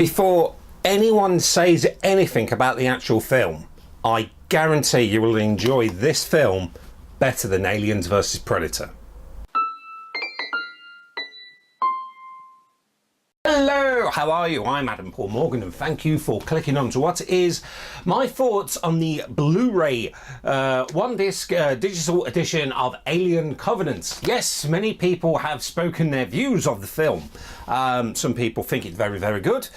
Before anyone says anything about the actual film, I guarantee you will enjoy this film better than Aliens vs Predator. Hello, how are you? I'm Adam Paul Morgan and thank you for clicking on to what is my thoughts on the Blu-ray one disc digital edition of Alien Covenant. Yes, many people have spoken their views of the film. Some people think it's very, very good.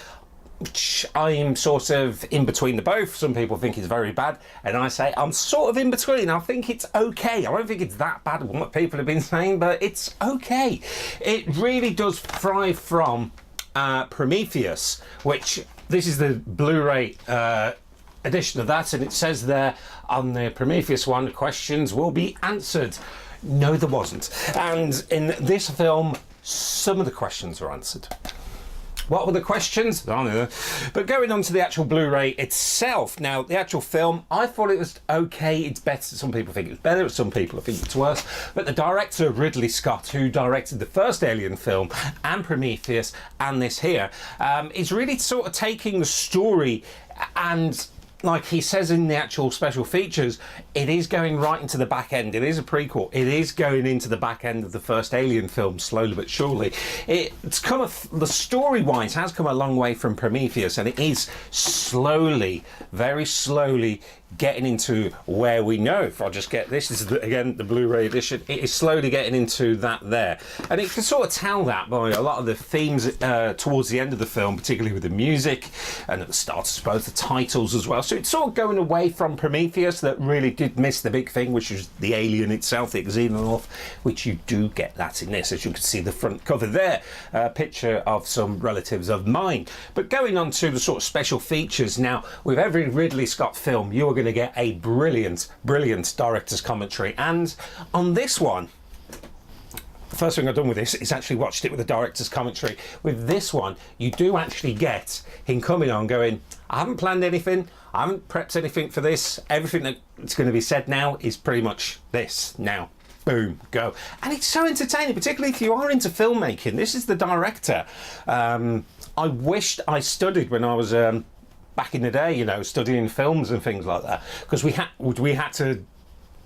I'm sort of in between the both. Some people think it's very bad, and I say I'm sort of in between. I think it's okay. I don't think it's that bad what people have been saying, but it's okay. It really does thrive from Prometheus, which this is the Blu-ray edition of that, and it says there on the Prometheus one, questions will be answered. No, there wasn't. And in this film, some of the questions are answered. What were the questions? I don't know. But going on to the actual Blu-ray itself, now the actual film, I thought it was okay. It's better. Some people think it's better, some people think it's worse. But the director, Ridley Scott, who directed the first Alien film and Prometheus and this here, is really sort of taking the story and, like he says in the actual special features, it is going right into the back end. It is a prequel. It is going into the back end of the first Alien film, slowly but surely. It's come, the story-wise has come a long way from Prometheus, and it is slowly, very slowly getting into where we know. If I just get this is again the Blu-ray edition, it is slowly getting into that there, and it can sort of tell that by a lot of the themes towards the end of the film, particularly with the music, and at the start I suppose the titles as well. So it's sort of going away from Prometheus, that really did miss the big thing, which was the alien itself, the xenomorph, which you do get that in this, as you can see the front cover there, a picture of some relatives of mine. But going on to the sort of special features, now with every Ridley Scott film you are going to get a brilliant director's commentary, and on this one, the first thing I've done with this is actually watched it with a director's commentary. With this one, you do actually get him coming on going, I haven't planned anything, I haven't prepped anything for this, everything that's going to be said now is pretty much this now. Boom, go. And it's so entertaining, particularly if you are into filmmaking. This is the director. I wished I studied when I was back in the day, you know, studying films and things like that, because we had to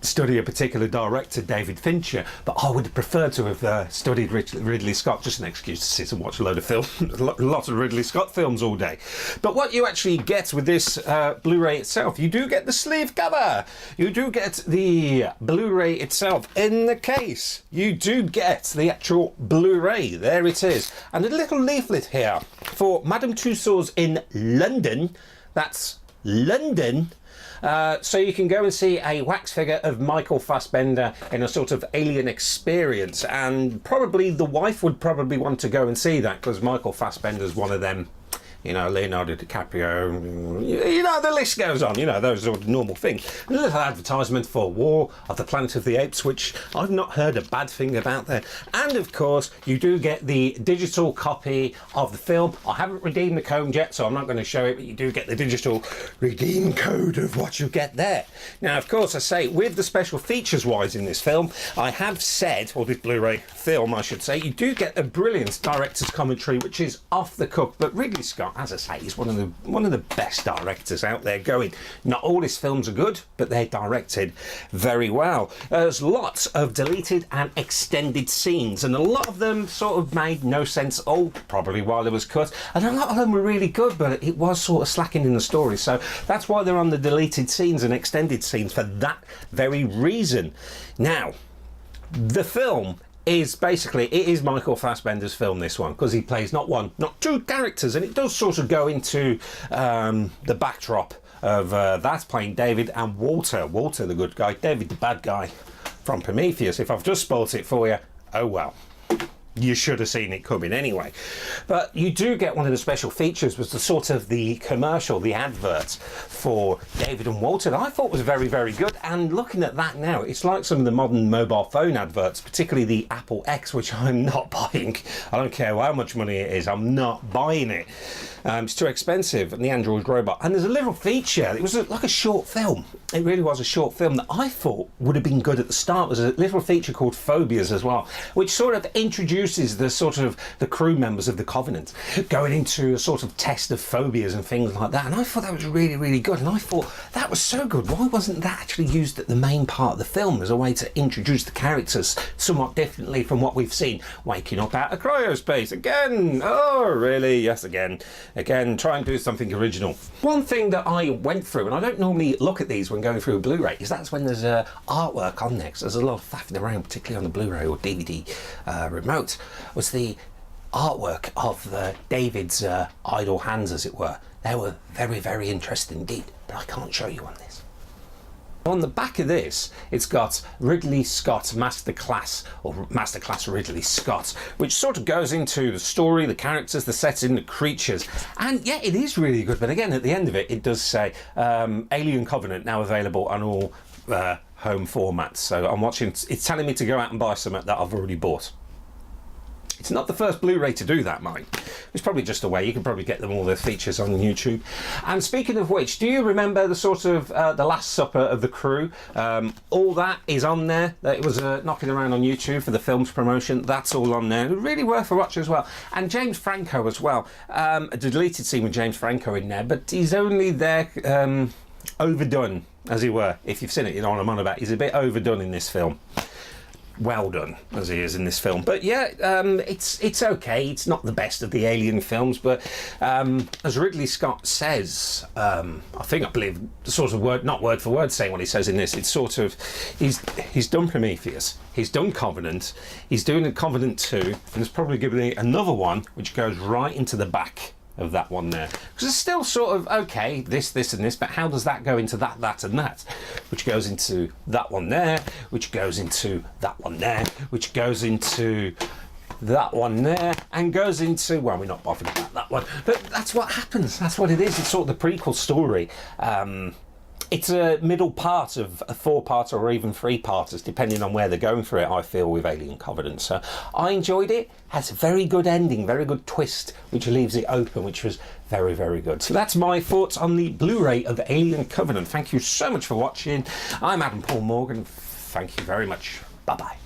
study a particular director, David Fincher, but I would have preferred to have studied Ridley Scott. Just an excuse to sit and watch a load of films, lots of Ridley Scott films all day. But what you actually get with this Blu-ray itself, you do get the sleeve cover, you do get the Blu-ray itself in the case, you do get the actual Blu-ray, there it is, and a little leaflet here for Madame Tussauds in London. That's London. So you can go and see a wax figure of Michael Fassbender in a sort of alien experience, and probably the wife would probably want to go and see that, because Michael Fassbender's one of them, you know, Leonardo DiCaprio, you know, the list goes on, you know, those sort of normal things. A little advertisement for War of the Planet of the Apes, which I've not heard a bad thing about there. And of course, you do get the digital copy of the film. I haven't redeemed the code yet, so I'm not going to show it, but you do get the digital redeem code of what you get there. Now, of course, I say, with the special features wise in this film, I have said, or this Blu-ray film, I should say, you do get a brilliant director's commentary, which is off the cuff, but Ridley Scott, as I say, he's one of the best directors out there going. Not all his films are good, but they're directed very well. There's lots of deleted and extended scenes, and a lot of them sort of made no sense at all, probably while it was cut, and a lot of them were really good, but it was sort of slacking in the story, so that's why they're on the deleted scenes and extended scenes, for that very reason. Now, the film is basically, it is Michael Fassbender's film, this one, because he plays not one, not two characters, and it does sort of go into the backdrop of that's playing David and Walter the good guy, David the bad guy from Prometheus. If I've just spoilt it for you, oh well. You should have seen it coming anyway. But you do get one of the special features was the sort of the commercial, the advert for David and Walter, that I thought was very, very good. And looking at that now, it's like some of the modern mobile phone adverts, particularly the Apple X, which I'm not buying. I don't care how much money it is, I'm not buying it. It's too expensive, and the Android robot. And there's a little feature, it was like a short film. It really was a short film that I thought would have been good at the start. There's a little feature called Phobias as well, which sort of introduced introduces the sort of the crew members of the Covenant going into a sort of test of phobias and things like that. And I thought that was really, really good. And I thought that was so good. Why wasn't that actually used at the main part of the film as a way to introduce the characters somewhat differently from what we've seen? Waking up out of cryospace again. Oh, really? Yes, again. Try and do something original. One thing that I went through, and I don't normally look at these when going through a Blu-ray, is that's when there's artwork on there. 'Cause there's a lot of faffing around, particularly on the Blu-ray or DVD remote, was the artwork of David's idle hands, as it were. They were very, very interesting indeed, but I can't show you on this. On the back of this, it's got Ridley Scott Masterclass, or Masterclass Ridley Scott, which sort of goes into the story, the characters, the setting, the creatures. And yeah, it is really good. But again, at the end of it, it does say Alien Covenant now available on all home formats. So I'm watching, it's telling me to go out and buy something that I've already bought. It's not the first Blu-ray to do that, mate. It's probably just a way. You can probably get them all their features on YouTube. And speaking of which, do you remember the sort of the Last Supper of the crew? All that is on there. It was knocking around on YouTube for the film's promotion. That's all on there. Really worth a watch as well. And James Franco as well. A deleted scene with James Franco in there, but he's only there overdone, as he were. If you've seen it, you know what I'm on about. He's a bit overdone in this film. Well done as he is in this film, but yeah, it's okay. It's not the best of the Alien films, but as Ridley Scott says, I believe the sort of word, not word for word saying what he says in this, it's sort of he's done Prometheus, he's done Covenant, he's doing a Covenant 2, and there's probably going to be another one which goes right into the back of that one there, because it's still sort of okay, this and this, but how does that go into that and that, which goes into that one there, which goes into that one there, which goes into that one there, and goes into, well, we're not bothered about that one, but that's what happens. That's what it is. It's sort of the prequel story. It's a middle part of a 4-parter or even 3-parters, depending on where they're going for it, I feel, with Alien Covenant. So I enjoyed it. Has a very good ending, very good twist, which leaves it open, which was very, very good. So that's my thoughts on the Blu-ray of Alien Covenant. Thank you so much for watching. I'm Adam Paul Morgan. Thank you very much. Bye-bye.